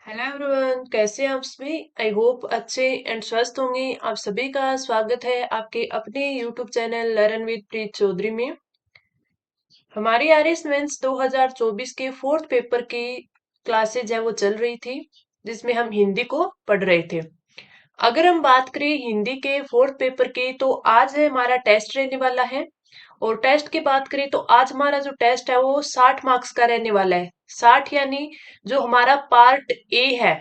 Hello everyone, कैसे हैं आप सभी। आई होप अच्छे एंड स्वस्थ होंगे। आप सभी का स्वागत है आपके अपने यूट्यूब चैनल लर्न विद प्रीत चौधरी में। हमारी आरएस मेंस 2024 के फोर्थ पेपर की क्लासेज है वो चल रही थी, जिसमें हम हिंदी को पढ़ रहे थे। अगर हम बात करें हिंदी के फोर्थ पेपर की, तो आज है हमारा टेस्ट रहने वाला है। और टेस्ट की बात करें तो आज हमारा जो टेस्ट है वो 60 मार्क्स का रहने वाला है। 60 यानी जो हमारा पार्ट ए है,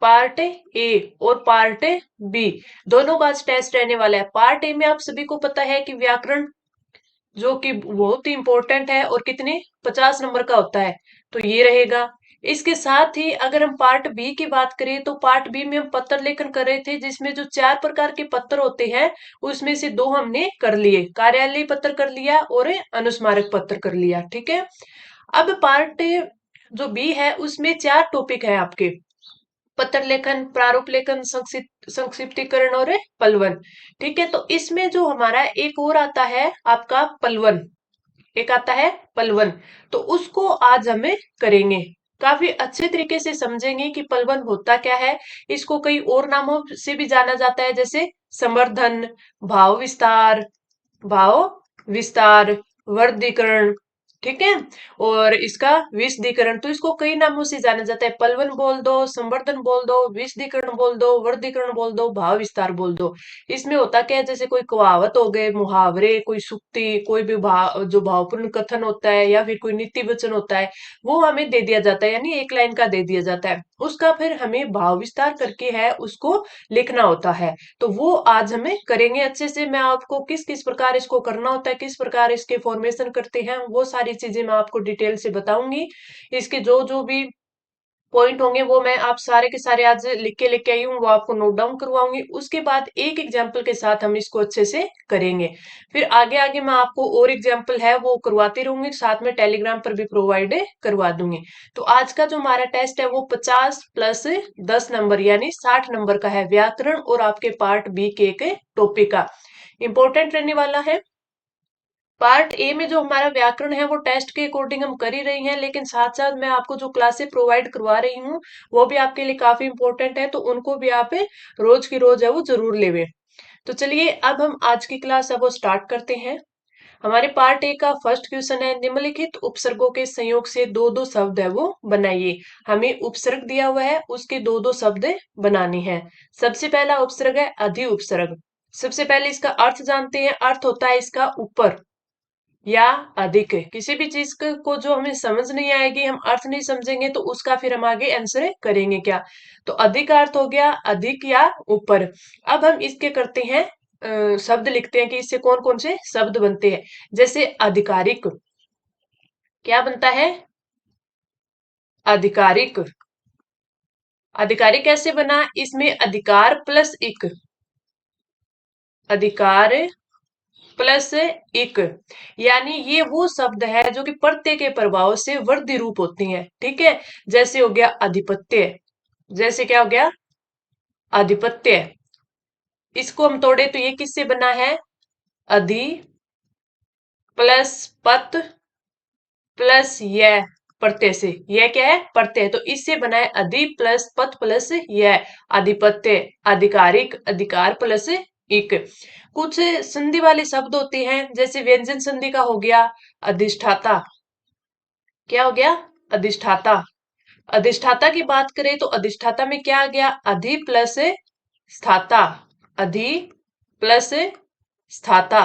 पार्ट ए और पार्ट बी, दोनों का आज टेस्ट रहने वाला है। पार्ट ए में आप सभी को पता है कि व्याकरण जो कि बहुत ही इंपॉर्टेंट है और कितने 50 नंबर का होता है, तो ये रहेगा। इसके साथ ही अगर हम पार्ट बी की बात करें तो पार्ट बी में हम पत्र लेखन कर रहे थे, जिसमें जो 4 प्रकार के पत्र होते हैं उसमें से 2 हमने कर लिए। कार्यालय पत्र कर लिया और अनुस्मारक पत्र कर लिया। ठीक है। अब पार्ट जो बी है उसमें 4 टॉपिक है आपके: पत्र लेखन, प्रारूप लेखन, संक्षिप्तीकरण और पलवन। ठीक है। तो इसमें जो हमारा एक और आता है आपका पलवन, एक आता है पलवन, तो उसको आज हमें करेंगे। काफी अच्छे तरीके से समझेंगे कि पलवन होता क्या है। इसको कई और नामों से भी जाना जाता है, जैसे संवर्धन, भाव विस्तार, भाव विस्तार, वर्गीकरण। ठीक है। और इसका विशदीकरण, तो इसको कई नामों से जाना जाता है। पलवन बोल दो, संवर्धन बोल दो, विशदीकरण बोल दो, वर्गीकरण बोल दो, भाव विस्तार बोल दो। इसमें होता क्या है, जैसे कोई कहावत हो गए, मुहावरे, कोई सुक्ति, कोई भी भाव जो भावपूर्ण कथन होता है या फिर कोई नीति वचन होता है, वो हमें दे दिया जाता है, यानी एक लाइन का दे दिया जाता है। उसका फिर हमें भाव विस्तार करके है उसको लिखना होता है। तो वो आज हमें करेंगे अच्छे से। मैं आपको किस किस प्रकार इसको करना होता है, किस प्रकार इसके फॉर्मेशन करते हैं, वो सारी चीजें मैं आपको डिटेल से बताऊंगी। इसके जो जो भी पॉइंट होंगे वो मैं आप सारे के सारे आज लिख के लेके आई हूँ, वो आपको नोट डाउन करवाऊंगी। उसके बाद एक एग्जाम्पल के साथ हम इसको अच्छे से करेंगे। फिर आगे आगे मैं आपको और एग्जाम्पल है वो करवाती रहूंगी, साथ में टेलीग्राम पर भी प्रोवाइड करवा दूंगी। तो आज का जो हमारा टेस्ट है वो 50+10 नंबर यानी 60 नंबर का है, व्याकरण और आपके पार्ट बी के एक टॉपिक का इंपॉर्टेंट रहने वाला है। पार्ट ए में जो हमारा व्याकरण है वो टेस्ट के अकॉर्डिंग हम कर ही रही हैं, लेकिन साथ साथ मैं आपको जो क्लासेस प्रोवाइड करवा रही हूँ वो भी आपके लिए काफी इंपॉर्टेंट है, तो उनको भी आप रोज की रोज है वो जरूर लेवे। तो चलिए अब हम आज की क्लास है वो स्टार्ट करते हैं। हमारे पार्ट ए का फर्स्ट क्वेश्चन है, निम्नलिखित उपसर्गों के संयोग से दो दो शब्द है वो बनाइए। हमें उपसर्ग दिया हुआ है, उसके दो दो शब्द बनाने हैं। सबसे पहला उपसर्ग है अधि उपसर्ग। सबसे पहले इसका अर्थ जानते हैं। अर्थ होता है इसका ऊपर या अधिक। किसी भी चीज को जो हमें समझ नहीं आएगी, हम अर्थ नहीं समझेंगे, तो उसका फिर हम आगे आंसर करेंगे क्या। तो अधिक का अर्थ हो गया अधिक या ऊपर। अब हम इसके करते हैं शब्द लिखते हैं कि इससे कौन कौन से शब्द बनते हैं। जैसे आधिकारिक, क्या बनता है, आधिकारिक। आधिकारिक कैसे बना, इसमें अधिकार प्लस इक, अधिकार प्लस इक, यानी ये वो शब्द है जो कि प्रत्यय के प्रभाव से वृद्धि रूप होती हैं। ठीक है। जैसे हो गया अधिपत्य, जैसे क्या हो गया आधिपत्य। इसको हम तोड़े तो ये किससे बना है, अधि प्लस पत प्लस यह, प्रत्यय से। यह क्या है, प्रत्यय, तो इससे बना है अधि प्लस पत प्लस यह, आधिपत्य, आधिकारिक, अधिकार प्लस इक। कुछ संधि वाले शब्द होते हैं, जैसे व्यंजन संधि का हो गया अधिष्ठाता। क्या हो गया, अधिष्ठाता। अधिष्ठाता की बात करें तो अधिष्ठाता में क्या आ गया, अधि प्लस स्थाता, अधि प्लस स्थाता,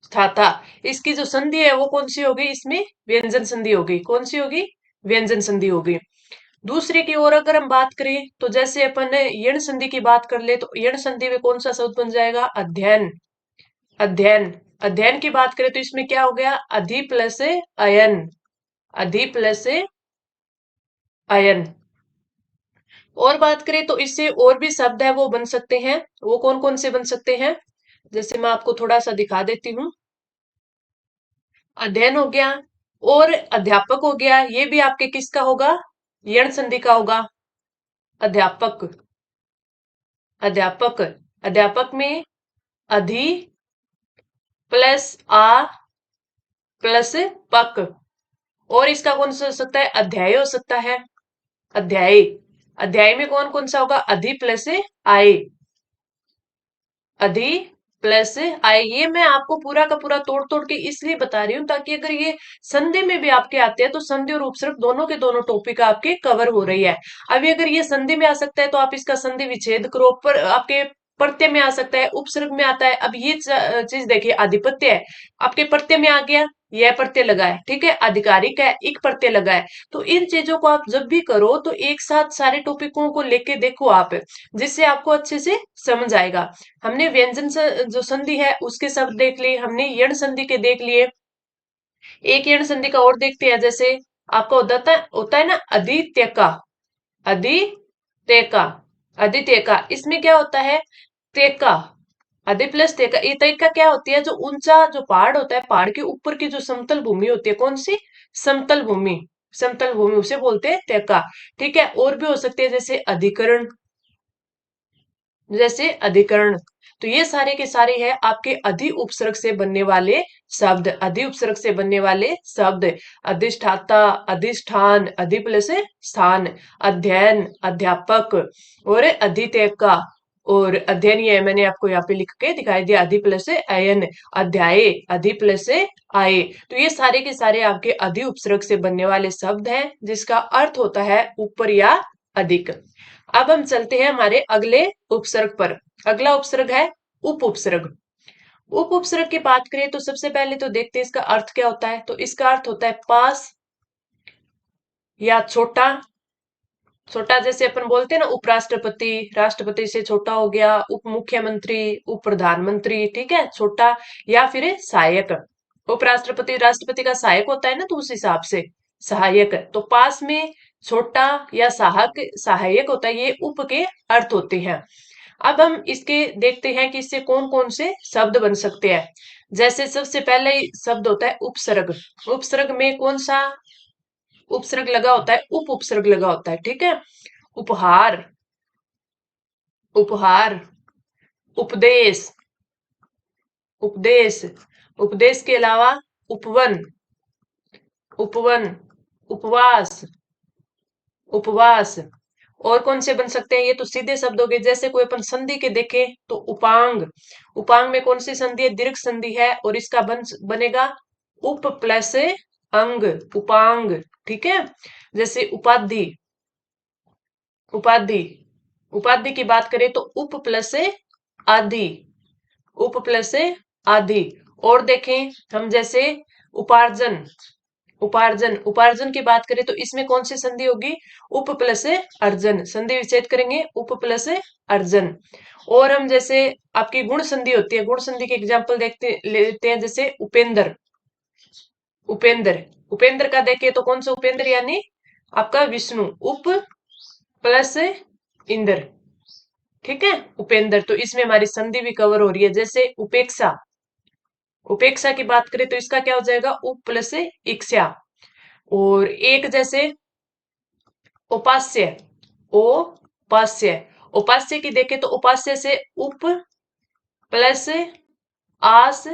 स्थाता। इसकी जो संधि है वो कौन सी होगी, इसमें व्यंजन संधि होगी। कौन सी होगी, व्यंजन संधि होगी। दूसरे की ओर अगर हम बात करें तो जैसे अपन यण संधि की बात कर ले, तो यण संधि में कौन सा शब्द बन जाएगा, अध्ययन, अध्ययन। अध्ययन की बात करें तो इसमें क्या हो गया, अधि प्लस अयन, अधि प्लस अयन। और बात करें तो इससे और भी शब्द है वो बन सकते हैं। वो कौन कौन से बन सकते हैं, जैसे मैं आपको थोड़ा सा दिखा देती हूँ। अध्ययन हो गया, और अध्यापक हो गया, ये भी आपके किसका होगा, यण संधि का होगा, अध्यापक, अध्यापक। अध्यापक में अधि प्लस आ प्लस पक, और इसका कौन सा हो सकता है, अध्याय हो सकता है, अध्याय। अध्याय में कौन कौन सा होगा? अधि प्लस आए, अधि प्लस आए। ये मैं आपको पूरा का पूरा तोड़ तोड़ के इसलिए बता रही हूँ ताकि अगर ये संधि में भी आपके आते हैं तो संधि और उपसर्ग दोनों के दोनों टॉपिक आपके कवर हो रही है। अभी अगर ये संधि में आ सकता है तो आप इसका संधि विच्छेद करो, पर आपके प्रत्यय में आ सकता है, उपसर्ग में आता है। अब ये चीज देखिए, आधिपत्य है, आपके प्रत्यय में आ गया, यह प्रत्यय लगा है, ठीक है, आधिकारिक है, एक प्रत्यय लगा है। तो इन चीजों को आप जब भी करो तो एक साथ सारे टॉपिकों को लेके देखो आप, जिससे आपको अच्छे से समझ आएगा। हमने व्यंजन जो संधि है उसके शब्द देख लिए, हमने यण संधि के देख लिए। एक यण संधि का और देखते हैं, जैसे आपका होता है ना आदित्य का, आदित्य का, आदित्य का, इसमें क्या होता है? तेका, आदि प्लस तेका। ये तेका क्या होती है? जो ऊंचा जो पहाड़ होता है, पहाड़ के ऊपर की जो समतल भूमि होती है, कौन सी? समतल भूमि, समतल भूमि, उसे बोलते हैं तेका। ठीक है, और भी हो सकते हैं जैसे अधिकरण, जैसे अधिकरण। तो ये सारे के सारे है आपके अधि उपसर्ग से बनने वाले शब्द, अधि उपसर्ग से बनने वाले शब्द। अधिष्ठाता, अधिष्ठान, अधि प्लस स्थान, अध्ययन, अध्यापक, और अधितेका, और अध्ययन ये मैंने आपको यहाँ पे लिख के दिखाई दिया, अधि प्लस अयन, अध्याय, अधि प्लस आए। तो ये सारे के सारे आपके अधि उपसर्ग से बनने वाले शब्द हैं, जिसका अर्थ होता है ऊपर या अधिक। अब हम चलते हैं हमारे अगले उपसर्ग पर। अगला उपसर्ग है उप उपसर्ग। उप उपसर्ग की बात करें तो सबसे पहले तो देखते हैं इसका अर्थ क्या होता है। तो इसका अर्थ होता है पास या छोटा। छोटा जैसे अपन बोलते हैं ना, उपराष्ट्रपति, राष्ट्रपति से छोटा हो गया, उप मुख्यमंत्री, उप प्रधानमंत्री, ठीक है, छोटा। या फिर सहायक, उपराष्ट्रपति राष्ट्रपति का सहायक होता है ना, तो उस हिसाब से सहायक। तो पास में, छोटा या सहायक, सहायक होता है, ये उप के अर्थ होते हैं। अब हम इसके देखते हैं कि इससे कौन कौन से शब्द बन सकते हैं। जैसे सबसे पहले शब्द होता है उपसर्ग। उपसर्ग में कौन सा उपसर्ग लगा होता है? उप उपसर्ग लगा होता है, ठीक है। उपहार, उपहार, उपदेश, उपदेश, उपदेश के अलावा उपवन, उपवन, उपवास, उपवास। और कौन से बन सकते हैं? ये तो सीधे शब्द हो गए। जैसे कोई अपन संधि के देखें तो उपांग, उपांग में कौन सी संधि है? दीर्घ संधि है, और इसका बनेगा उप प्लस अंग, उपांग, ठीक है। जैसे उपाधि, उपाधि, उपाधि की बात करें तो उप प्लस आदि, उप प्लस आदि। और देखें हम, जैसे उपार्जन, उपार्जन, उपार्जन की बात करें तो इसमें कौन सी संधि होगी? उप प्लस अर्जन, संधि विच्छेद करेंगे, उप प्लस अर्जन। और हम जैसे आपकी गुण संधि होती है, गुण संधि के एग्जाम्पल देखते लेते हैं, जैसे उपेंद्र, उपेंद्र, उपेंद्र का देखें तो कौन सा उपेंद्र? यानी आपका विष्णु, उप प्लस इंद्र, ठीक है, उपेंद्र। तो इसमें हमारी संधि भी कवर हो रही है। जैसे उपेक्षा, उपेक्षा की बात करें तो इसका क्या हो जाएगा? उप प्लस इक्षा। और एक जैसे उपास्य, उपास्य, उपास्य की देखें तो उपास्य से उप प्लस आस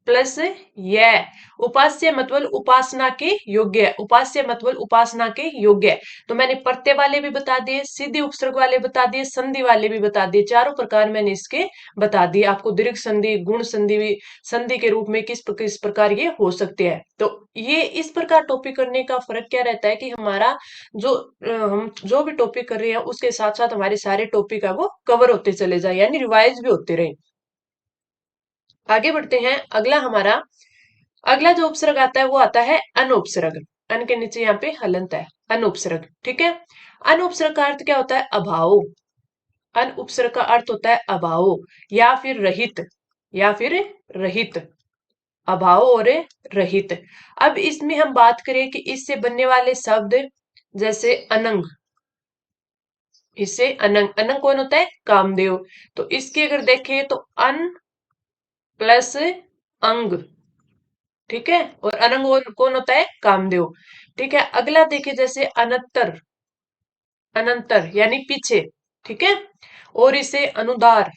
प्लस यह, उपास्य मतलब उपासना के योग्य, उपास्य मतलब उपासना के योग्य। तो मैंने प्रत्यय वाले भी बता दिए, सीधे उपसर्ग वाले बता दिए, संधि वाले भी बता दिए, चारों प्रकार मैंने इसके बता दिए आपको। दीर्घ संधि, गुण संधि भी संधि के रूप में किस प्रकार ये हो सकते हैं। तो ये इस प्रकार टॉपिक करने का फर्क क्या रहता है कि हमारा जो हम जो भी टॉपिक कर रहे हैं उसके साथ साथ हमारे सारे टॉपिक है वो कवर होते चले जाए, यानी रिवाइज भी होते रहे। आगे बढ़ते हैं। अगला हमारा अगला जो उपसर्ग आता है वो आता है अनुपसर्ग। अन के नीचे यहाँ पे हलंत है, अनुपसर्ग, ठीक है। अनुपसर्ग का अर्थ क्या होता है? अभाव। अनुपसर्ग का अर्थ होता है अभाव, या फिर रहित, या फिर रहित, अभाव और रहित। अब इसमें हम बात करें कि इससे बनने वाले शब्द, जैसे अनंग, इससे अनंग, अनंग कौन होता है? कामदेव। तो इसकी अगर देखें तो अन प्लस अंग, ठीक है, और अनंग कौन होता है? कामदेव, ठीक है। अगला देखिए, जैसे अनंतर, अनंतर यानी पीछे, ठीक है। और इसे अनुदार,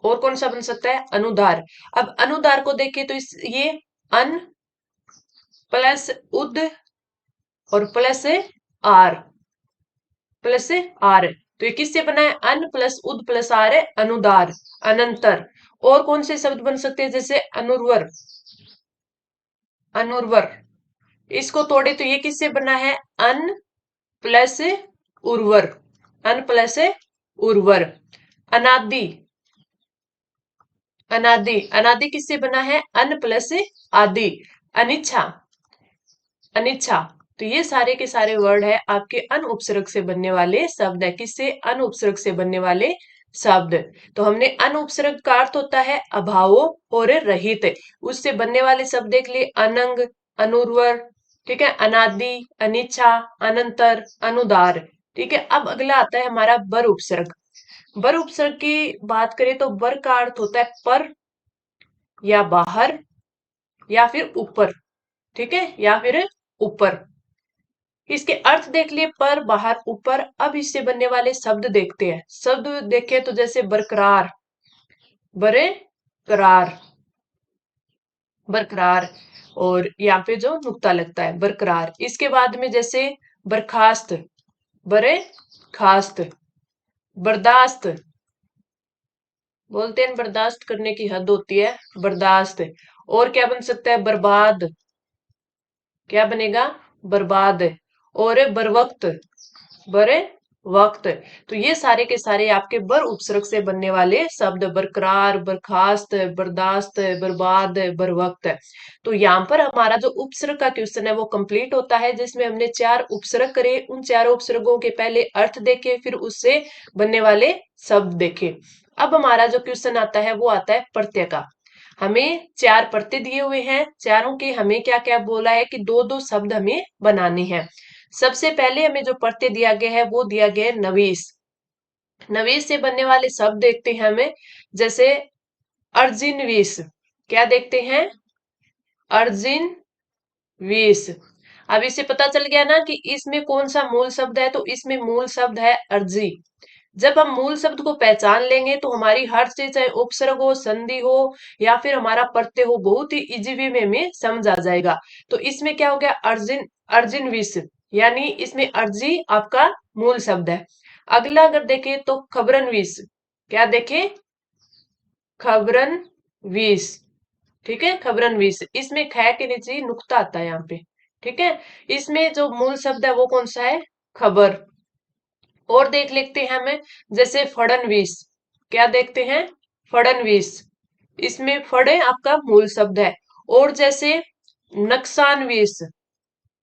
और कौन सा बन सकता है? अनुदार। अब अनुदार को देखें तो इस ये अन प्लस उद और प्लस आर, प्लस आर। तो ये किससे बना है? अन प्लस उद प्लस आर है अनुदार, अनंतर। और कौन से शब्द बन सकते हैं? जैसे अनुर्वर, अनुर्वर। इसको तोड़े तो ये किससे बना है? अन प्लस उर्वर, अन प्लस उर्वर। अनादि, अनादि, अनादि किससे बना है? अन प्लस आदि, अनिच्छा, अनिच्छा। तो ये सारे के सारे वर्ड है आपके अन उपसर्ग से बनने वाले शब्द है। किससे? अन उपसर्ग से बनने वाले शब्द। तो हमने अन उपसर्ग का अर्थ होता है अभाव और रहित। उससे बनने वाले शब्द देख लिए, अनंग, अनुर्वर, ठीक है, अनादि, अनिच्छा, अनंतर, अनुदार। ठीक है, अब अगला आता है हमारा बर उपसर्ग। बर उपसर्ग की बात करें तो बर का अर्थ होता है पर, या बाहर, या फिर ऊपर। ठीक है, या फिर ऊपर। इसके अर्थ देख लिए, पर, बाहर, ऊपर। अब इससे बनने वाले शब्द देखते हैं। शब्द देखें तो जैसे बरकरार, बरे करार, बरकरार। और यहाँ पे जो नुक्ता लगता है बरकरार। इसके बाद में जैसे बर्खास्त, बरे खास्त, बर्दाश्त। बोलते हैं बर्दाश्त करने की हद होती है, बर्दाश्त। और क्या बन सकता है? बर्बाद, क्या बनेगा? बर्बाद। और बरवक्त, बरे वक्त। तो ये सारे के सारे आपके बर उपसर्ग से बनने वाले शब्द, बरकरार, बर्खास्त, बर्दाश्त, बर्बाद, बर वक्त। तो यहाँ पर हमारा जो उपसर्ग का क्वेश्चन है वो कंप्लीट होता है, जिसमें हमने 4 उपसर्ग करे। उन चारों उपसर्गों के पहले अर्थ देखे, फिर उससे बनने वाले शब्द देखे। अब हमारा जो क्वेश्चन आता है वो आता है प्रत्यय का। हमें 4 प्रत्यय दिए हुए हैं, चारों के हमें क्या क्या बोला है कि 2-2 शब्द हमें बनाने हैं। सबसे पहले हमें जो प्रत्यय दिया गया है वो दिया गया है नवीस। नवीस से बनने वाले शब्द देखते हैं हमें, जैसे अर्जिन विष। क्या देखते हैं? अर्जिन विष। अब इससे पता चल गया ना कि इसमें कौन सा मूल शब्द है। तो इसमें मूल शब्द है अर्जी। जब हम मूल शब्द को पहचान लेंगे तो हमारी हर चीज, चाहे उपसर्ग हो, संधि हो, या फिर हमारा प्रत्यय हो, बहुत ही इजी वे में हमें समझ आ जाएगा। तो इसमें क्या हो गया? अर्जिन, अर्जिन विष, यानी इसमें अर्जी आपका मूल शब्द है। अगला अगर देखें तो खबरन विष। क्या देखें? खबरन विष। ठीक है, खबरन विष। इसमें ख के नीचे नुक्ता आता है यहाँ पे। ठीक है, इसमें जो मूल शब्द है वो कौन सा है? खबर। और देख लेते हैं हमें, जैसे फड़नवीस। क्या देखते हैं? फड़नवीस। इसमें फड़े आपका मूल शब्द है। और जैसे नक्सानवीस,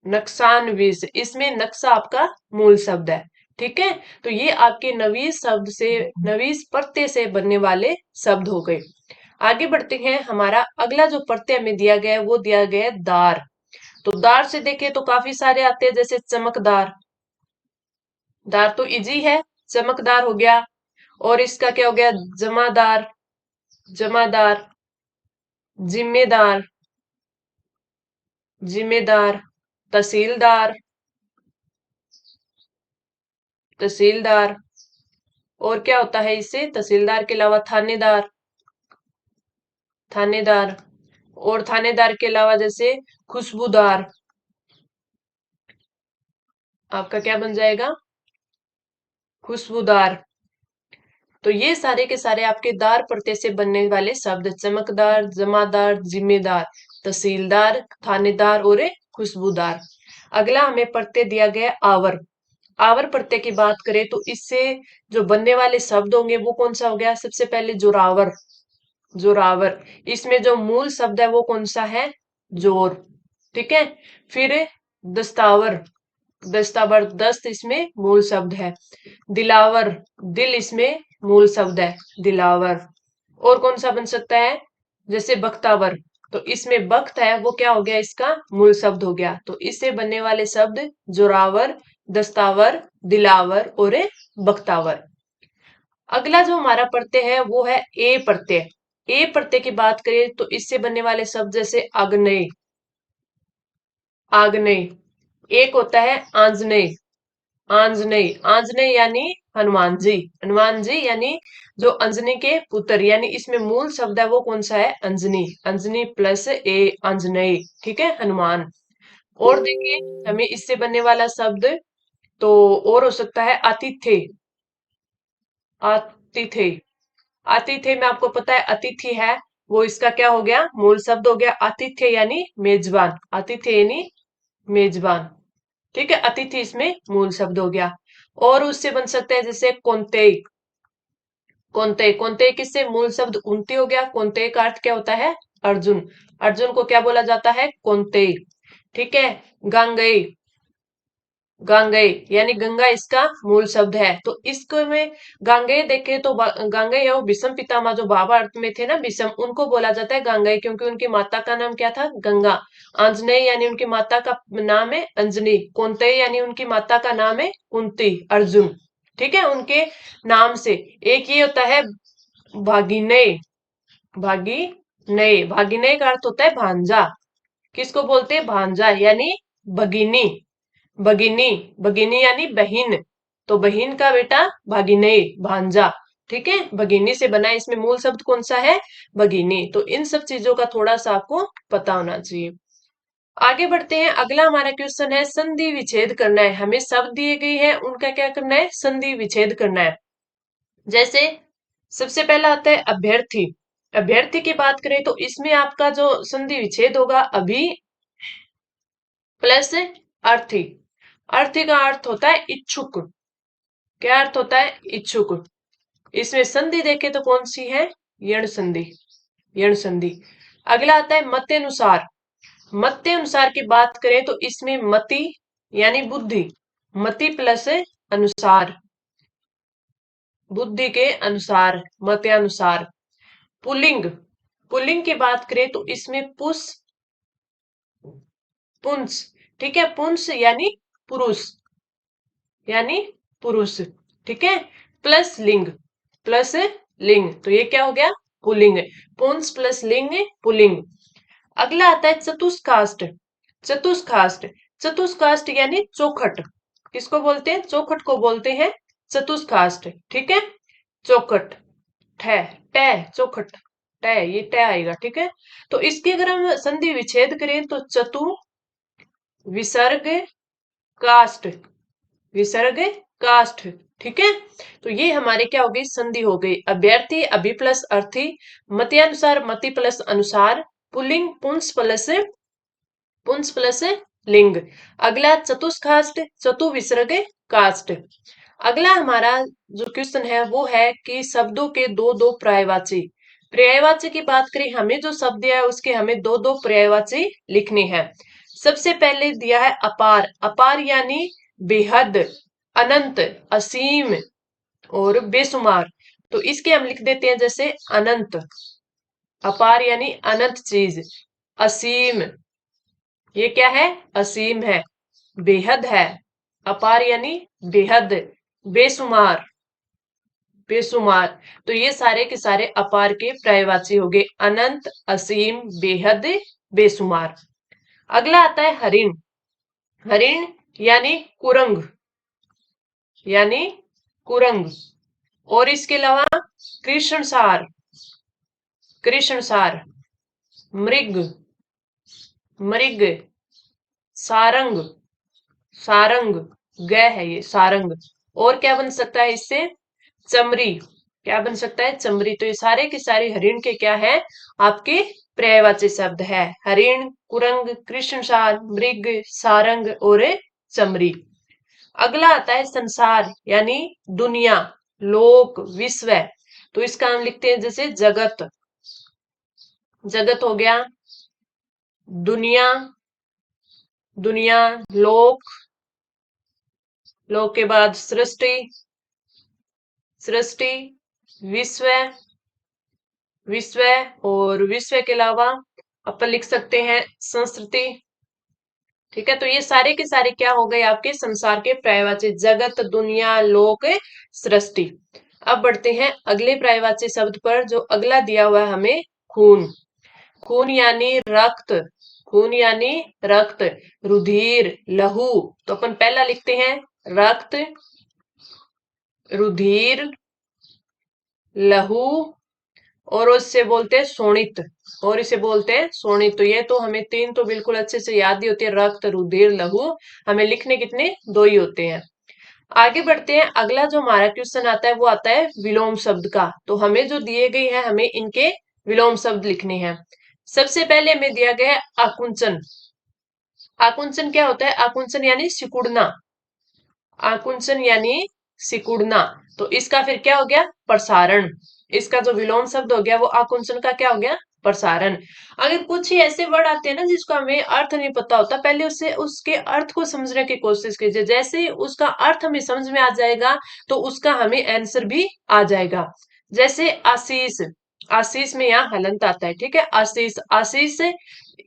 नक्सानवीस, इसमें नक्शा आपका मूल शब्द है। ठीक है, तो ये आपके नवीस शब्द से, नवीस प्रत्यय से बनने वाले शब्द हो गए। आगे बढ़ते हैं। हमारा अगला जो प्रत्यय हमें दिया गया है वो दिया गया है दार। तो दार से देखें तो काफी सारे आते हैं, जैसे चमकदार। दार तो इजी है, चमकदार हो गया। और इसका क्या हो गया? जमादार, जमादार, जिम्मेदार, जिम्मेदार, तहसीलदार, तहसीलदार। और क्या होता है इससे? तहसीलदार के अलावा थानेदार, थानेदार। और थानेदार के अलावा जैसे खुशबूदार, आपका क्या बन जाएगा? खुशबूदार। तो ये सारे के सारे आपके दार प्रत्यय से बनने वाले शब्द, चमकदार, जमादार, जिम्मेदार, तहसीलदार, थानेदार और खुशबूदार। अगला हमें प्रत्यय दिया गया आवर। आवर प्रत्यय की बात करें तो इससे जो बनने वाले शब्द होंगे वो कौन सा हो गया? सबसे पहले जोरावर, जोरावर। इसमें जो मूल शब्द है वो कौन सा है? जोर। ठीक है, फिर दस्तावर, दस्तावर, दस्त इसमें मूल शब्द है। दिलावर, दिल इसमें मूल शब्द है, दिलावर। और कौन सा बन सकता है? जैसे बख्तावर। तो इसमें बख्त है वो क्या हो गया? इसका मूल शब्द हो गया। तो इससे बनने वाले शब्द जोरावर, दस्तावर, दिलावर और बख्तावर। अगला जो हमारा प्रत्यय है वो है ए प्रत्यय। ए प्रत्यय की बात करें तो इससे बनने वाले शब्द जैसे आग्नेय, आग्नेय। एक होता है आंजनेय, आंजनेय, आंजनेय यानी हनुमान जी, हनुमान जी यानी जो अंजनी के पुत्र, यानी इसमें मूल शब्द है वो कौन सा है? अंजनी, अंजनी प्लस ए, अंजनेय। ठीक है, हनुमान। और देखिए हमें इससे बनने वाला शब्द तो और हो सकता है आतिथ्य। आतिथ्य, आतिथ्य में आपको पता है अतिथि है, वो इसका क्या हो गया, मूल शब्द हो गया। आतिथ्य यानी मेजबान, आतिथ्य यानी मेजबान। ठीक है, अतिथि इसमें मूल शब्द हो गया। और उससे बन सकता है जैसे कोंते। कोंते, कोंते किससे, मूल शब्द उन्ति हो गया। कोंते का अर्थ क्या होता है, अर्जुन। अर्जुन को क्या बोला जाता है, कोंते। ठीक है, गांगई, गांगेय यानी गंगा इसका मूल शब्द है। तो इसको में गांगेय देखे तो गांगेय और भीष्म पितामह जो भावार्थ में थे ना भीष्म, उनको बोला जाता है गांगेय, क्योंकि उनकी माता का नाम क्या था, गंगा। आंजनेय यानी उनकी माता का नाम है अंजनी। कुंतेय यानी उनकी माता का नाम है कुंती, अर्जुन। ठीक है, उनके नाम से। एक ये होता है भागिनेय, भागिनेय, भागिनेय का अर्थ होता है भांजा। किसको बोलते हैं, भांजा यानी भगिनी। भगिनी, भगिनी यानी बहन, तो बहन का बेटा भगिनी, भांजा। ठीक है, भगिनी से बना है, इसमें मूल शब्द कौन सा है, भगिनी। तो इन सब चीजों का थोड़ा सा आपको पता होना चाहिए। आगे बढ़ते हैं, अगला हमारा क्वेश्चन है संधि विच्छेद करना है। हमें शब्द दिए गए हैं, उनका क्या करना है, संधि विच्छेद करना है। जैसे सबसे पहला आता है अभ्यर्थी। अभ्यर्थी की बात करें तो इसमें आपका जो संधि विच्छेद होगा, अभी प्लस अर्थी। अर्थी का अर्थ होता है इच्छुक। क्या अर्थ होता है, इच्छुक। इसमें संधि देखें तो कौन सी है, यण संधि, यण संधि। अगला आता है मत अनुसार। मत अनुसार की बात करें तो इसमें मति यानी बुद्धि, मति प्लस अनुसार, बुद्धि के अनुसार, मतानुसार। पुल्लिंग, पुल्लिंग की बात करें तो इसमें पुष, पुंस। ठीक है, पुंस यानी पुरुष, यानी पुरुष। ठीक है, प्लस लिंग, प्लस लिंग, तो ये क्या हो गया, पुल्लिंग। पुंस प्लस लिंग, पुल्लिंग। अगला आता है चतुष्काष्ट। चतुष्काष्ट, चतुष्काष्ट यानी चौखट। किसको बोलते हैं, चौखट को बोलते हैं चतुष्काष्ट। ठीक है, चौखट, ठह, टह, चौखट, टह, ये टह आएगा। ठीक है, तो इसकी अगर हम संधि विच्छेद करें तो चतु विसर्ग काष्ट, विसर्ग काष्ठ। ठीक है, तो ये हमारे क्या हो गई, संधि हो गई। अभ्यर्थी अभि प्लस अर्थी, मतानुसार मति प्लस अनुसार, पुल्लिंग पुंस प्लस लिंग। अगला चतुष्काष्ट, चतु विसर्ग काष्ठ। अगला हमारा जो क्वेश्चन है वो है कि शब्दों के दो दो पर्यायवाची। पर्यायवाची की बात करें, हमें जो शब्द दिया है उसके हमें दो दो पर्यायवाची लिखने हैं। सबसे पहले दिया है अपार। अपार यानी बेहद, अनंत, असीम और बेशुमार। तो इसके हम लिख देते हैं जैसे अनंत। अपार यानी अनंत चीज। असीम, ये क्या है, असीम है। बेहद है, अपार यानी बेहद। बेशुमार, बेशुमार। तो ये सारे के सारे अपार के पर्यायवाची हो गए, अनंत, असीम, बेहद, बेशुमार। अगला आता है हरिण। हरिण यानी कुरंग, यानी कुरंग। और इसके अलावा कृष्णसार, कृष्णसार। मृग, मृग। सारंग, सारंग, ग है ये, सारंग। और क्या बन सकता है इससे, चमरी। क्या बन सकता है, चमरी। तो ये सारे के सारे हरिण के क्या है, आपके पर्यायवाची शब्द है। हरिण, कुरंग, कृष्णसार, मृग, सारंग और चमरी। अगला आता है संसार यानी दुनिया, लोक, विश्व। तो इसका हम लिखते हैं जैसे जगत। जगत हो गया, दुनिया, दुनिया, लोक, लोक के बाद सृष्टि, सृष्टि, विश्व, विश्व। और विश्व के अलावा अपन लिख सकते हैं संस्कृति। ठीक है, तो ये सारे के सारे क्या हो गए, आपके संसार के पर्यायवाची, जगत, दुनिया, लोक, सृष्टि। अब बढ़ते हैं अगले पर्यायवाची शब्द पर, जो अगला दिया हुआ है हमें, खून। खून यानी रक्त, खून यानी रक्त, रुधिर, लहू। तो अपन पहला लिखते हैं रक्त, रुधिर, लहू, और उससे बोलते हैं शोणित, और इसे बोलते हैं शोणित। तो ये तो हमें तीन तो बिल्कुल अच्छे से याद ही होती है, रक्त, रुधिर, लहू। हमें लिखने कितने, दो ही होते हैं। आगे बढ़ते हैं। अगला जो हमारा क्वेश्चन आता है वो आता है विलोम शब्द का। तो हमें जो दिए गए हैं, हमें इनके विलोम शब्द लिखने हैं। सबसे पहले हमें दिया गया है आकुंचन। आकुंचन क्या होता है? आकुंचन यानी सिकुड़ना। आकुंचन यानी सिकुड़ना। तो इसका फिर क्या हो गया? प्रसारण। इसका जो विलोम शब्द हो गया वो आकुंचन का क्या हो गया? प्रसारण। अगर कुछ ही ऐसे वर्ड आते हैं ना जिसको हमें अर्थ नहीं पता होता, पहले उससे उसके अर्थ को समझने की कोशिश कीजिए। जैसे ही उसका अर्थ हमें समझ में आ जाएगा तो उसका हमें आंसर भी आ जाएगा। जैसे आशीष। आशीष में यहाँ हलंत आता है, ठीक है। आशीष, आशीष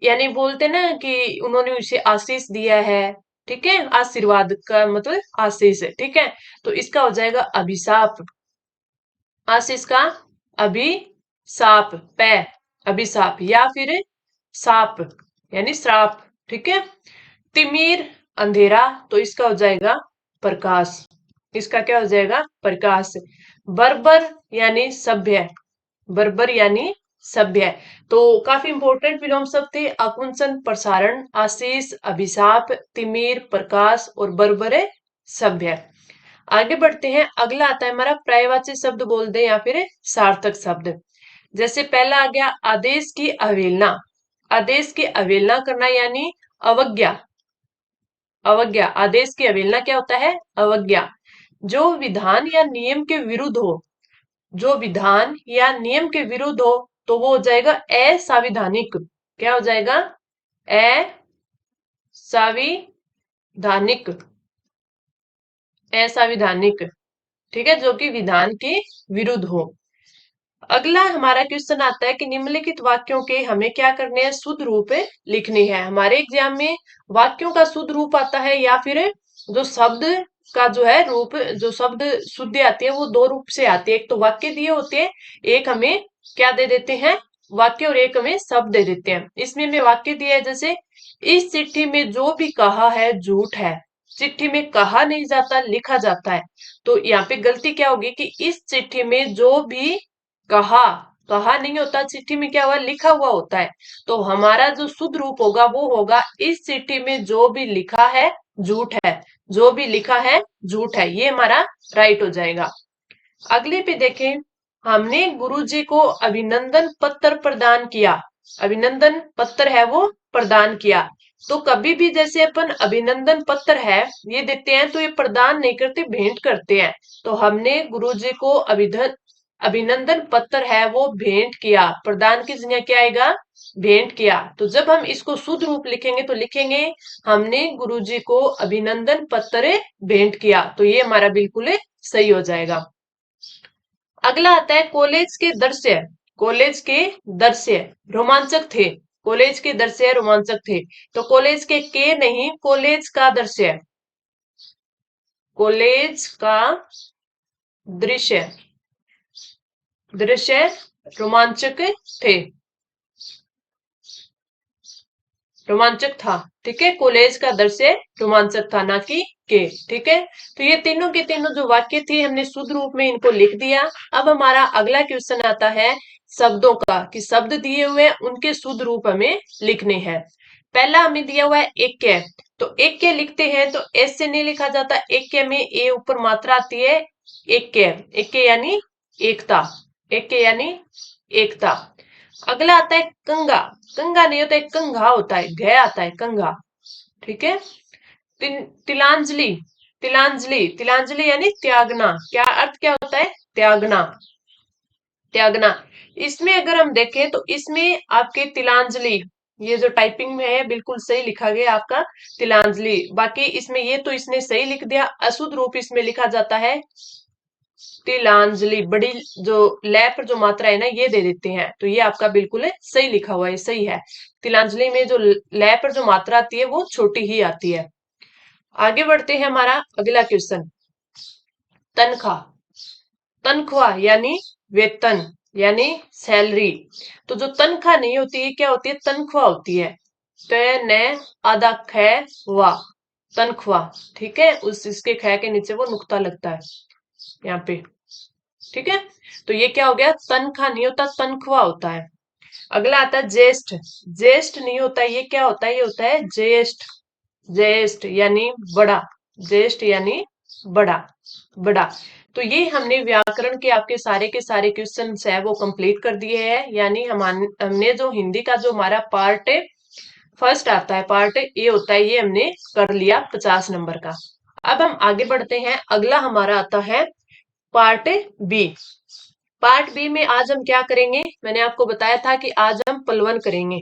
यानी बोलते ना कि उन्होंने उसे आशीष दिया है, ठीक है। आशीर्वाद का मतलब आशीष है, ठीक है। तो इसका हो जाएगा अभिशाप। आशीष का अभिशाप, पै, अभिशाप, या फिर साप यानी श्राप, ठीक है। तिमिर, अंधेरा, तो इसका हो जाएगा प्रकाश। इसका क्या हो जाएगा? प्रकाश। बर्बर यानी सभ्य। बर्बर यानी सभ्य। तो काफी इंपॉर्टेंट विलोम शब्द थे। आकुंचन, प्रसारण, आशीष, अभिशाप, तिमिर, प्रकाश और बर्बर सभ्य। आगे बढ़ते हैं। अगला आता है हमारा पर्यायवाची शब्द बोल दे या फिर सार्थक शब्द। जैसे पहला आ गया आदेश की अवहेलना। आदेश की अवहेलना करना यानी अवज्ञा। अवज्ञा, आदेश की अवहेलना क्या होता है? अवज्ञा। जो विधान या नियम के विरुद्ध हो, जो विधान या नियम के विरुद्ध हो तो वो हो जाएगा असंवैधानिक। क्या हो जाएगा? असंवैधानिक। असंवैधानिक, ठीक है, जो कि विधान के विरुद्ध हो। अगला हमारा क्वेश्चन आता है कि निम्नलिखित वाक्यों के हमें क्या करने हैं? शुद्ध रूप लिखने हैं। हमारे एग्जाम में वाक्यों का शुद्ध रूप आता है या फिर जो शब्द का जो है रूप, जो शब्द शुद्धि आती है वो दो रूप से आती है। एक तो वाक्य दिए होते हैं, एक हमें क्या दे देते हैं? वाक्य, और एक हमें शब्द दे देते हैं। इसमें हमें वाक्य दिया है, जैसे इस चिट्ठी में जो भी कहा है झूठ है। चिट्ठी में कहा नहीं जाता, लिखा जाता है। तो यहाँ पे गलती क्या होगी कि इस चिट्ठी में जो भी कहा, कहा नहीं होता, चिट्ठी में क्या हुआ? लिखा हुआ होता है। तो हमारा जो शुद्ध रूप होगा वो होगा इस चिट्ठी में जो भी लिखा है झूठ है। जो भी लिखा है झूठ है, ये हमारा राइट हो जाएगा। अगले पे देखें। हमने गुरुजी को अभिनंदन पत्र प्रदान किया। अभिनंदन पत्र है वो प्रदान किया। तो कभी भी जैसे अपन अभिनंदन पत्र है ये देते हैं तो ये प्रदान नहीं करते, भेंट करते हैं। तो हमने गुरुजी को अभिनंदन पत्र है वो भेंट किया। प्रदान की जगह क्या आएगा? भेंट किया। तो जब हम इसको शुद्ध रूप लिखेंगे तो लिखेंगे हमने गुरुजी को अभिनंदन पत्र भेंट किया। तो ये हमारा बिल्कुल सही हो जाएगा। अगला आता है कॉलेज के दृश्य। कॉलेज के दृश्य रोमांचक थे। कॉलेज के दृश्य रोमांचक थे। तो कॉलेज के नहीं, कॉलेज का दृश्य। कॉलेज का दृश्य, दृश्य रोमांचक थे, रोमांचक था, ठीक है। कॉलेज का दृश्य रोमांचक था, ना कि के, ठीक है। तो ये तीनों के तीनों जो वाक्य थे हमने शुद्ध रूप में इनको लिख दिया। अब हमारा अगला क्वेश्चन आता है शब्दों का, कि शब्द दिए हुए हैं उनके शुद्ध रूप हमें लिखने हैं। पहला हमें दिया हुआ है ऐक्य। तो ऐक्य लिखते हैं तो एस से नहीं लिखा जाता, ऐक्य में ए ऊपर मात्रा आती है। ऐक्य, ऐक्य यानी एकता, ऐक्य यानी एकता। अगला आता है कंगा। कंगा नहीं होता है, कंघा होता है, घ आता है कंघा, ठीक है। तिलांजलि। तिलांजलि, तिलांजलि यानी त्यागना। क्या अर्थ क्या होता है? त्यागना, त्यागना। इसमें अगर हम देखें तो इसमें आपके तिलांजलि, ये जो टाइपिंग में है बिल्कुल सही लिखा गया आपका तिलांजलि। बाकी इसमें ये तो इसने सही लिख दिया, अशुद्ध रूप इसमें लिखा जाता है तिलांजलि। बड़ी जो लै पर जो मात्रा है ना ये दे देते हैं, तो ये आपका बिल्कुल सही लिखा हुआ है, सही है। तिलांजलि में जो लै पर जो मात्रा आती है वो छोटी ही आती है। आगे बढ़ते हैं। हमारा अगला क्वेश्चन तनख्वाह। तनख्वाह यानी वेतन, यानी सैलरी। तो जो तनख्वाह नहीं होती है क्या होती है? तनख्वाह होती है। त न आधा ख वा, तनख्वाह, ठीक है। उस इसके ख के नीचे वो नुक्ता लगता है यहाँ पे, ठीक है। तो ये क्या हो गया? तनख्वाह नहीं होता, तनख्वाह होता है। अगला आता है ज्येष्ठ। ज्येष्ठ नहीं होता, ये क्या होता है? ये होता है ज्येष्ठ। ज्येष्ठ यानी बड़ा, ज्येष्ठ यानी बड़ा, बड़ा। तो ये हमने व्याकरण के सारे क्वेश्चन है वो कंप्लीट कर दिए हैं। यानी हमने जो हिंदी का जो हमारा पार्ट फर्स्ट आता है, पार्ट ए होता है, ये हमने कर लिया 50 नंबर का। अब हम आगे बढ़ते हैं, अगला हमारा आता है पार्ट बी। पार्ट बी में आज हम क्या करेंगे, मैंने आपको बताया था कि आज हम पलवन करेंगे।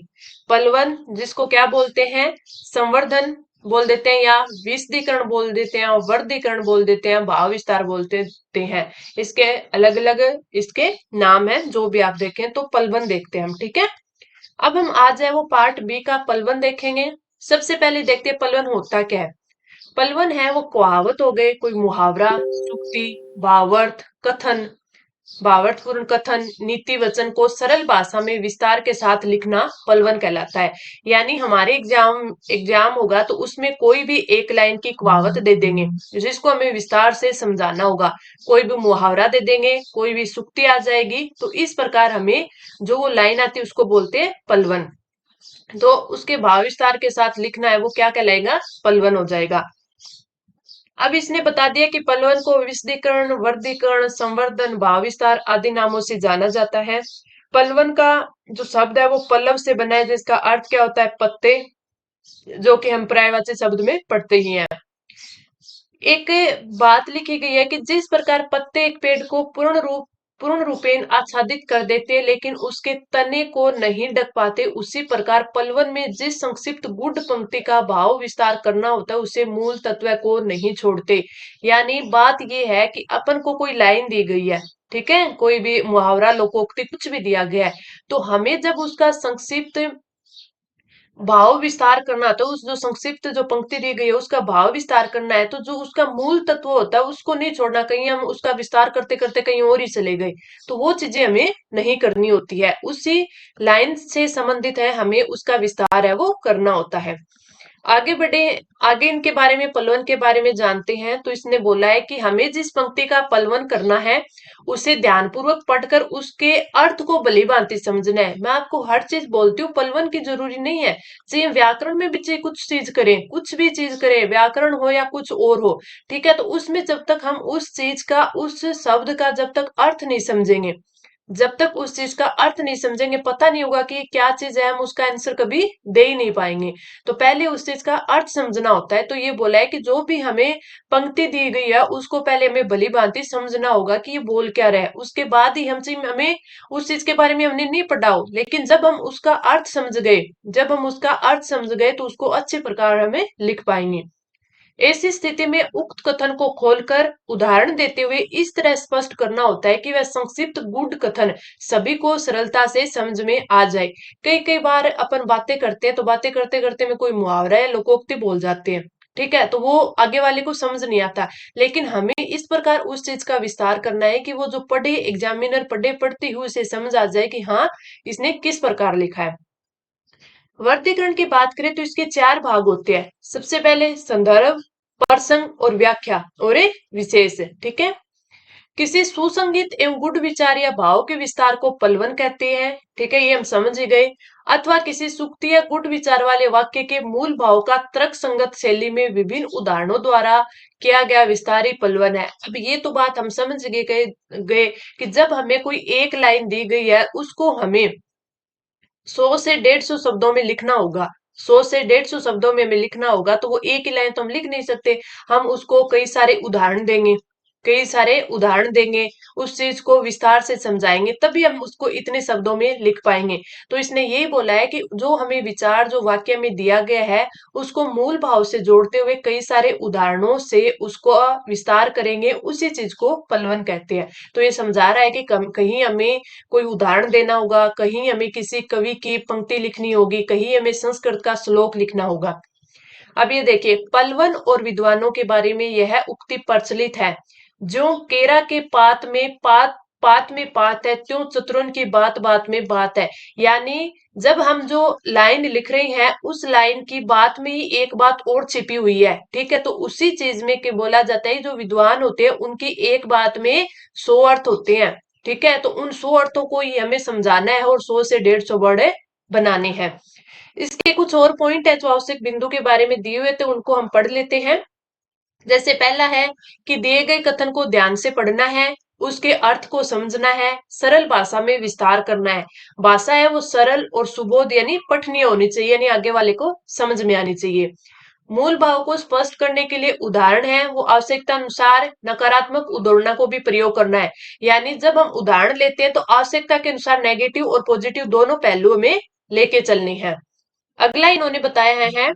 पलवन जिसको क्या बोलते हैं, संवर्धन बोल देते हैं, या विशदीकरण बोल देते हैं, और वर्गीकरण बोल देते हैं, भाव विस्तार बोलते हैं। इसके अलग अलग इसके नाम है, जो भी आप देखें। तो पलवन देखते हैं हम, ठीक है। अब हम आज है वो पार्ट बी का पलवन देखेंगे। सबसे पहले देखते हैं पलवन होता क्या है। पलवन है वो कहावत हो गए, कोई मुहावरा, सूक्ति, भावार्थ, कथन, भावार्थपूर्ण कथन, नीति वचन को सरल भाषा में विस्तार के साथ लिखना पलवन कहलाता है। यानी हमारे एग्जाम होगा तो उसमें कोई भी एक लाइन की कहावत दे देंगे जिसको हमें विस्तार से समझाना होगा, कोई भी मुहावरा दे देंगे, कोई भी सूक्ति आ जाएगी। तो इस प्रकार हमें जो वो लाइन आती है उसको बोलते हैं पलवन। तो उसके भाव विस्तार के साथ लिखना है, वो क्या कहलाएगा, पलवन हो जाएगा। अब इसने बता दिया कि पलवन को विशदीकरण, वर्गीकरण, संवर्धन, भाव विस्तार आदि नामों से जाना जाता है। पलवन का जो शब्द है वो पल्लव से बना है, जिसका अर्थ क्या होता है, पत्ते, जो कि हम पर्यायवाची शब्द में पढ़ते ही हैं। एक बात लिखी गई है कि जिस प्रकार पत्ते एक पेड़ को पूर्ण रूपेण आच्छादित कर देते हैं लेकिन उसके तने को नहीं ढक पाते, उसी प्रकार पलवन में जिस संक्षिप्त गुढ़ पंक्ति का भाव विस्तार करना होता है उसे मूल तत्व को नहीं छोड़ते। यानी बात ये है कि अपन को कोई लाइन दी गई है, ठीक है, कोई भी मुहावरा, लोकोक्ति, कुछ भी दिया गया है, तो हमें जब उसका संक्षिप्त भाव विस्तार करना, तो उस जो संक्षिप्त जो पंक्ति दी गई है उसका भाव विस्तार करना है, तो जो उसका मूल तत्व होता है उसको नहीं छोड़ना। कहीं हम उसका विस्तार करते करते कहीं और ही चले गए तो वो चीजें हमें नहीं करनी होती है। उसी लाइन से संबंधित है, हमें उसका विस्तार है वो करना होता है। आगे बढ़े, आगे इनके बारे में, पलवन के बारे में जानते हैं। तो इसने बोला है कि हमें जिस पंक्ति का पलवन करना है उसे ध्यानपूर्वक पढ़कर उसके अर्थ को भली भांति समझना है। मैं आपको हर चीज बोलती हूँ, पलवन की जरूरी नहीं है, चाहे व्याकरण में भी चाहे कुछ चीज करें, कुछ भी चीज करें, व्याकरण हो या कुछ और हो, ठीक है। तो उसमें जब तक हम उस चीज का, उस शब्द का जब तक अर्थ नहीं समझेंगे, जब तक उस चीज का अर्थ नहीं समझेंगे, पता नहीं होगा कि ये क्या चीज है, हम उसका आंसर कभी दे ही नहीं पाएंगे। तो पहले उस चीज का अर्थ समझना होता है। तो ये बोला है कि जो भी हमें पंक्ति दी गई है उसको पहले हमें भली भांति समझना होगा कि ये बोल क्या रहा है, उसके बाद ही हमें उस चीज के बारे में हमने नहीं पढ़ा हो, लेकिन जब हम उसका अर्थ समझ गए, जब हम उसका अर्थ समझ गए तो उसको अच्छे प्रकार हमें लिख पाएंगे। ऐसी स्थिति में उक्त कथन को खोलकर उदाहरण देते हुए इस तरह स्पष्ट करना होता है कि वह संक्षिप्त गुढ़ कथन सभी को सरलता से समझ में आ जाए। कई कई बार अपन बातें करते हैं तो बातें करते करते में कोई मुहावरा या लोकोक्ति बोल जाते हैं, ठीक है, तो वो आगे वाले को समझ नहीं आता। लेकिन हमें इस प्रकार उस चीज का विस्तार करना है कि वो जो पढ़े, एग्जामिनर पढ़े, पढ़ती हुई उसे समझ आ जाए कि हाँ, इसने किस प्रकार लिखा है। वर्गीकरण की बात करें तो इसके 4 भाग होते हैं। सबसे पहले संदर्भ, प्रसंग और व्याख्या, और एक विशेष, ठीक है। किसी सुसंगीत एवं गुढ़ विचार या भाव के विस्तार को पलवन कहते हैं, ठीक है, ये हम समझ ही गए। अथवा किसी सुक्ति या गुढ़ विचार वाले वाक्य के मूल भाव का तर्क संगत शैली में विभिन्न उदाहरणों द्वारा किया गया विस्तार ही पलवन है। अब ये तो बात हम समझ गए कि जब हमें कोई एक लाइन दी गई है उसको हमें 100 से 150 शब्दों में लिखना होगा। 100 से 150 शब्दों में हमें लिखना होगा, तो वो एक ही लाइन तो हम लिख नहीं सकते। हम उसको कई सारे उदाहरण देंगे, कई सारे उदाहरण देंगे, उस चीज को विस्तार से समझाएंगे, तभी हम उसको इतने शब्दों में लिख पाएंगे। तो इसने यही बोला है कि जो हमें विचार, जो वाक्य में दिया गया है, उसको मूल भाव से जोड़ते हुए कई सारे उदाहरणों से उसको विस्तार करेंगे, उसी चीज को पलवन कहते हैं। तो ये समझा रहा है कि कहीं हमें कोई उदाहरण देना होगा, कहीं हमें किसी कवि की पंक्ति लिखनी होगी, कहीं हमें संस्कृत का श्लोक लिखना होगा। अब ये देखिए, पलवन और विद्वानों के बारे में यह उक्ति प्रचलित है, जो केरा के पात में पात है, त्यों चतुरन की बात बात में बात है। यानी जब हम जो लाइन लिख रहे हैं उस लाइन की बात में ही एक बात और छिपी हुई है, ठीक है। तो उसी चीज में के बोला जाता है, जो विद्वान होते हैं उनकी एक बात में 100 अर्थ होते हैं, ठीक है। तो उन 100 अर्थों को ही हमें समझाना है और 100 से 150 वर्ड बनाने हैं। इसके कुछ और पॉइंट है जो आवश्यक बिंदु के बारे में दिए हुए थे, उनको हम पढ़ लेते हैं। जैसे पहला है कि दिए गए कथन को ध्यान से पढ़ना है, उसके अर्थ को समझना है, सरल भाषा में विस्तार करना है। भाषा है वो सरल और सुबोध यानी पठनीय होनी चाहिए, यानी आगे वाले को समझ में आनी चाहिए। मूल भाव को स्पष्ट करने के लिए उदाहरण है वो आवश्यकता अनुसार नकारात्मक उद्धरणा को भी प्रयोग करना है। यानी जब हम उदाहरण लेते हैं तो आवश्यकता के अनुसार नेगेटिव और पॉजिटिव दोनों पहलुओं में लेके चलनी है। अगला इन्होंने बताया है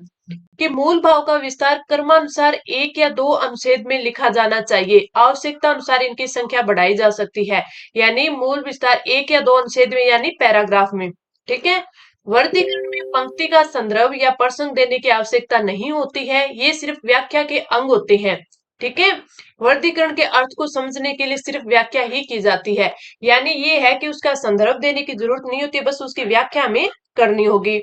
कि मूल भाव का विस्तार क्रमानुसार एक या दो अनुच्छेद में लिखा जाना चाहिए, आवश्यकता अनुसार इनकी संख्या बढ़ाई जा सकती है। यानी मूल विस्तार एक या दो अनुच्छेद में यानी पैराग्राफ में। ठीक है। वर्गीकरण में पंक्ति का संदर्भ या प्रसंग देने की आवश्यकता नहीं होती है, ये सिर्फ व्याख्या के अंग होते हैं। ठीक है। वर्गीकरण के अर्थ को समझने के लिए सिर्फ व्याख्या ही की जाती है, यानी ये है कि उसका संदर्भ देने की जरूरत नहीं होती, बस उसकी व्याख्या हमें करनी होगी।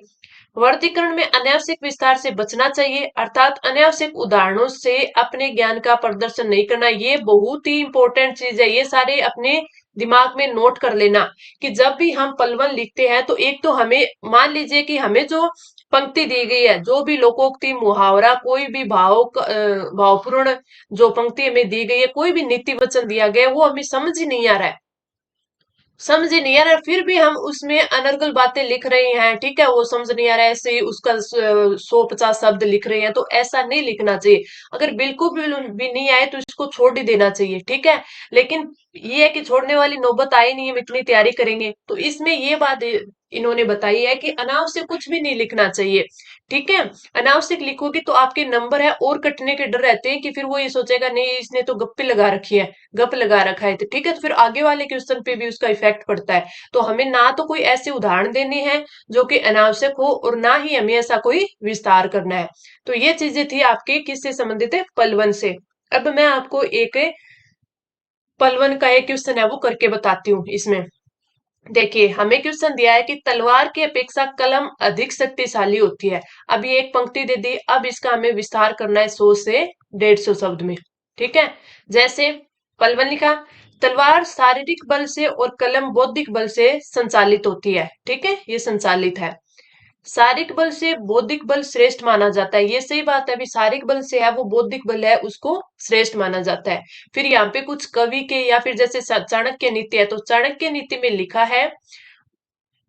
वर्गीकरण में अनावश्यक विस्तार से बचना चाहिए, अर्थात अनावश्यक उदाहरणों से अपने ज्ञान का प्रदर्शन नहीं करना। ये बहुत ही इंपॉर्टेंट चीज है, ये सारे अपने दिमाग में नोट कर लेना कि जब भी हम पलवन लिखते हैं तो एक तो हमें मान लीजिए कि हमें जो पंक्ति दी गई है, जो भी लोकोक्ति मुहावरा कोई भी भावपूर्ण जो पंक्ति हमें दी गई है, कोई भी नीति वचन दिया गया है, वो हमें समझ ही नहीं आ रहा है, समझ ही नहीं आ रहा है, फिर भी हम उसमें अनर्गल बातें लिख रहे हैं। ठीक है, वो समझ नहीं आ रहा है, ऐसे ही उसका 100-50 शब्द लिख रहे हैं, तो ऐसा नहीं लिखना चाहिए। अगर बिल्कुल भी नहीं आए तो इसको छोड़ ही देना चाहिए। ठीक है। लेकिन ये है कि छोड़ने वाली नौबत आई नहीं, हम इतनी तैयारी करेंगे। तो इसमें ये बात इन्होंने बताई है कि अनावश्यक कुछ भी नहीं लिखना चाहिए। ठीक है। अनावश्यक लिखोगे तो आपके नंबर है और कटने के डर रहते हैं कि फिर वो ये सोचेगा नहीं इसने तो गप्पे लगा रखी है, गप लगा रखा है। तो ठीक है, तो फिर आगे वाले क्वेश्चन पे भी उसका इफेक्ट पड़ता है। तो हमें ना तो कोई ऐसे उदाहरण देने हैं जो कि अनावश्यक हो, और ना ही हमें ऐसा कोई विस्तार करना है। तो ये चीजें थी आपके किससे संबंधित है, पलवन से। अब मैं आपको एक पलवन का एक क्वेश्चन है वो करके बताती हूँ इसमें। देखिए, हमें क्वेश्चन दिया है कि तलवार की अपेक्षा कलम अधिक शक्तिशाली होती है। अब ये एक पंक्ति दे दी, अब इसका हमें विस्तार करना है 100 से 150 शब्द में। ठीक है। जैसे पलवन लिखा, तलवार शारीरिक बल से और कलम बौद्धिक बल से संचालित होती है। ठीक है, ये संचालित है। शारीरिक बल से बौद्धिक बल श्रेष्ठ माना जाता है, ये सही बात है। अभी शारीरिक बल से है वो बौद्धिक बल है उसको श्रेष्ठ माना जाता है। फिर यहाँ पे कुछ कवि के या फिर जैसे चाणक्य नीति है, तो चाणक्य नीति में लिखा है,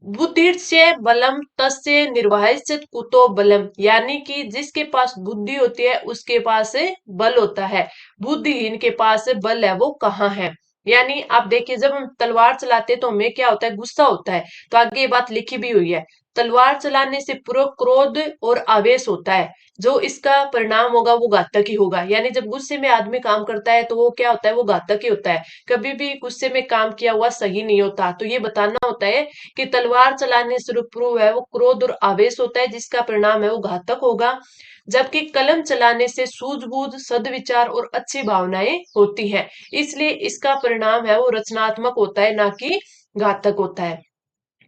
बुद्धिर्स्य बलम तस्य निर्वाहिष्यत कुतो बलम, यानी कि जिसके पास बुद्धि होती है उसके पास बल होता है, बुद्धिहीन के पास बल है वो कहाँ है। यानी आप देखिए, जब हम तलवार चलाते हैं तो हमें क्या होता है, गुस्सा होता है। तो आगे ये बात लिखी भी हुई है, तलवार चलाने से पूर्व क्रोध और आवेश होता है, जो इसका परिणाम होगा वो घातक ही होगा। यानी जब गुस्से में आदमी काम करता है तो वो क्या होता है, वो घातक ही होता है। कभी भी गुस्से में काम किया हुआ सही नहीं होता। तो ये बताना होता है कि तलवार चलाने से पूर्व है वो क्रोध और आवेश होता है, जिसका परिणाम है वो घातक होगा। जबकि कलम चलाने से सूझबूझ, सद्विचार और अच्छी भावनाएं होती है, इसलिए इसका परिणाम है वो रचनात्मक होता है, ना कि घातक होता है।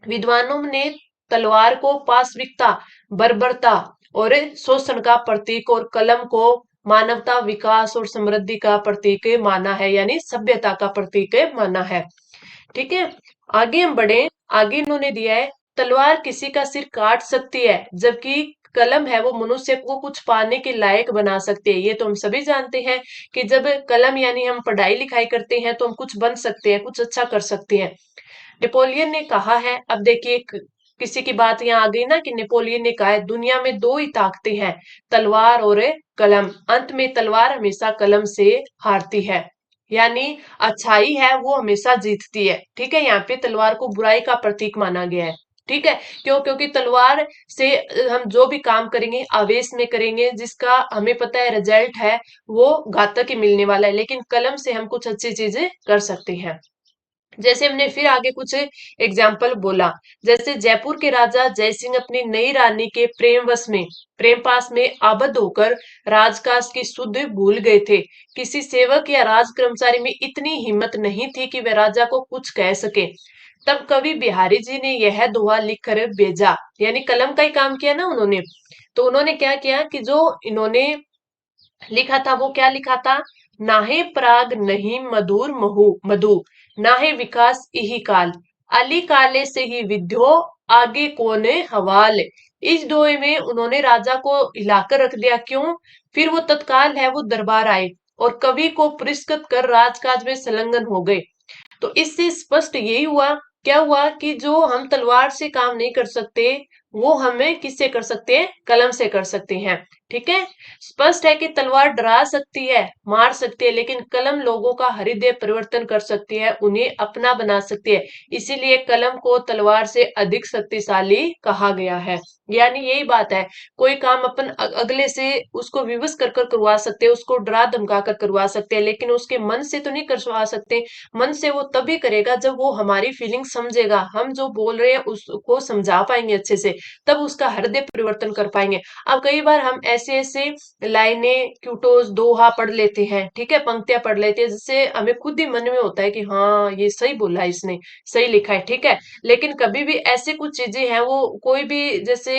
विद्वानों ने तलवार को पाशविकता, बर्बरता और शोषण का प्रतीक और कलम को मानवता, विकास और समृद्धि का प्रतीक माना है, यानी सभ्यता का प्रतीक माना है। ठीक है। आगे हम बढ़े। आगे इन्होंने दिया है, तलवार किसी का सिर काट सकती है, जबकि कलम है वो मनुष्य को कुछ पाने के लायक बना सकती है। ये तो हम सभी जानते हैं कि जब कलम यानी हम पढ़ाई लिखाई करते हैं तो हम कुछ बन सकते हैं, कुछ अच्छा कर सकते हैं। नेपोलियन ने कहा है, अब देखिए किसी की बात यहाँ आ गई ना, कि नेपोलियन ने कहा है दुनिया में दो ही ताकतें हैं, तलवार और कलम, अंत में तलवार हमेशा कलम से हारती है। यानी अच्छाई है वो हमेशा जीतती है। ठीक है, यहाँ पे तलवार को बुराई का प्रतीक माना गया है। ठीक है। क्यों? क्योंकि तलवार से हम जो भी काम करेंगे आवेश में करेंगे, जिसका हमें पता है रिजल्ट है वो घातक ही मिलने वाला है, लेकिन कलम से हम कुछ अच्छी चीजें कर सकते हैं। जैसे हमने फिर आगे कुछ एग्जाम्पल बोला, जैसे जयपुर के राजा जयसिंह अपनी नई रानी के प्रेम पास में आबद्ध होकर राजकाज की सुध भूल गए थे। किसी सेवक या राज कर्मचारी में इतनी हिम्मत नहीं थी कि वह राजा को कुछ कह सके। तब कवि बिहारी जी ने यह दोहा लिख कर भेजा, यानी कलम का ही काम किया ना उन्होंने। तो उन्होंने क्या किया कि जो इन्होंने लिखा था वो क्या लिखा था, नाहे पराग नहीं मधुर मधु, नाहे विकास इही काल, अली काले से ही विद्यो, आगे कोने हवाल। इस दोहे में उन्होंने राजा को हिलाकर रख दिया। क्यों? फिर वो तत्काल है वो दरबार आए और कवि को पुरस्कृत कर राजकाज में संलग्न हो गए। तो इससे स्पष्ट यही हुआ, क्या हुआ कि जो हम तलवार से काम नहीं कर सकते वो हमें किससे कर सकते हैं? कलम से कर सकते हैं। ठीक है। स्पष्ट है कि तलवार डरा सकती है, मार सकती है, लेकिन कलम लोगों का हृदय परिवर्तन कर सकती है, उन्हें अपना बना सकती है। इसीलिए कलम को तलवार से अधिक शक्तिशाली कहा गया है। यानी यही बात है, कोई काम अपन अगले से उसको विवश कर कर करवा सकते हैं, उसको डरा धमका कर करवा सकते हैं, लेकिन उसके मन से तो नहीं करवा सकते। मन से वो तभी करेगा जब वो हमारी फीलिंग समझेगा, हम जो बोल रहे हैं उसको समझा पाएंगे अच्छे से, तब उसका हृदय परिवर्तन कर पाएंगे। अब कई बार हम ऐसे ऐसे लाइनें, क्यूटोस, दोहा पढ़ लेते हैं, ठीक है, पंक्तियां पढ़ लेते हैं, जिससे हमें खुद ही मन में होता है कि हाँ ये सही बोला है इसने, सही लिखा है, ठीक है। लेकिन कभी भी ऐसे कुछ चीजें हैं वो कोई भी जैसे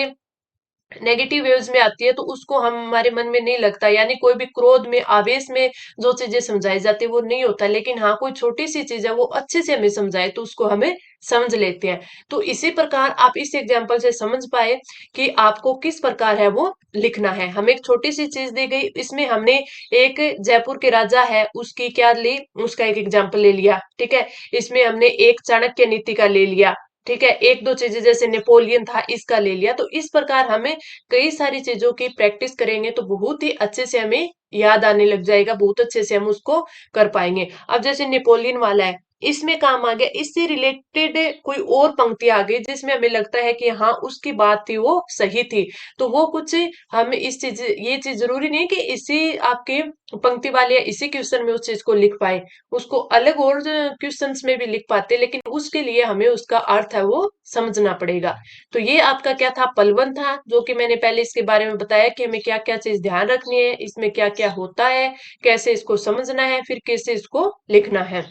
नेगेटिव वेव्स में आती है तो उसको हम हमारे मन में नहीं लगता, यानी कोई भी क्रोध में, आवेश में जो चीजें समझाई जाती है वो नहीं होता। लेकिन हाँ, कोई छोटी सी चीज है वो अच्छे से हमें समझाए तो उसको हमें समझ लेते हैं। तो इसी प्रकार आप इस एग्जाम्पल से समझ पाए कि आपको किस प्रकार है वो लिखना है। हमें एक छोटी सी चीज दी गई, इसमें हमने एक जयपुर के राजा है उसकी क्या ली, उसका एक एग्जाम्पल ले लिया, ठीक है। इसमें हमने एक चाणक्य नीति का ले लिया, ठीक है। एक दो चीजें जैसे नेपोलियन था इसका ले लिया। तो इस प्रकार हमें कई सारी चीजों की प्रैक्टिस करेंगे तो बहुत ही अच्छे से हमें याद आने लग जाएगा, बहुत अच्छे से हम उसको कर पाएंगे। अब जैसे नेपोलियन वाला है, इसमें काम आ गया, इससे रिलेटेड कोई और पंक्ति आ गई जिसमें हमें लगता है कि हाँ उसकी बात थी वो सही थी, तो वो कुछ हम इस चीज, ये चीज जरूरी नहीं कि इसी आपके पंक्ति वाले या इसी क्वेश्चन में उस चीज को लिख पाए, उसको अलग और क्वेश्चंस में भी लिख पाते, लेकिन उसके लिए हमें उसका अर्थ है वो समझना पड़ेगा। तो ये आपका क्या था, पलवन था, जो कि मैंने पहले इसके बारे में बताया कि हमें क्या क्या चीज ध्यान रखनी है, इसमें क्या क्या होता है, कैसे इसको समझना है, फिर कैसे इसको लिखना है।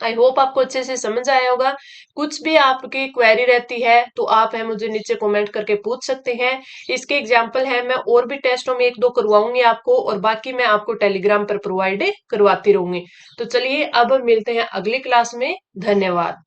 आई होप आपको अच्छे से समझ आया होगा। कुछ भी आपकी क्वेरी रहती है तो आप है मुझे नीचे कमेंट करके पूछ सकते हैं। इसके एग्जाम्पल है, मैं और भी टेस्टों में एक दो करवाऊंगी आपको, और बाकी मैं आपको टेलीग्राम पर प्रोवाइड करवाती रहूंगी। तो चलिए अब मिलते हैं अगली क्लास में। धन्यवाद।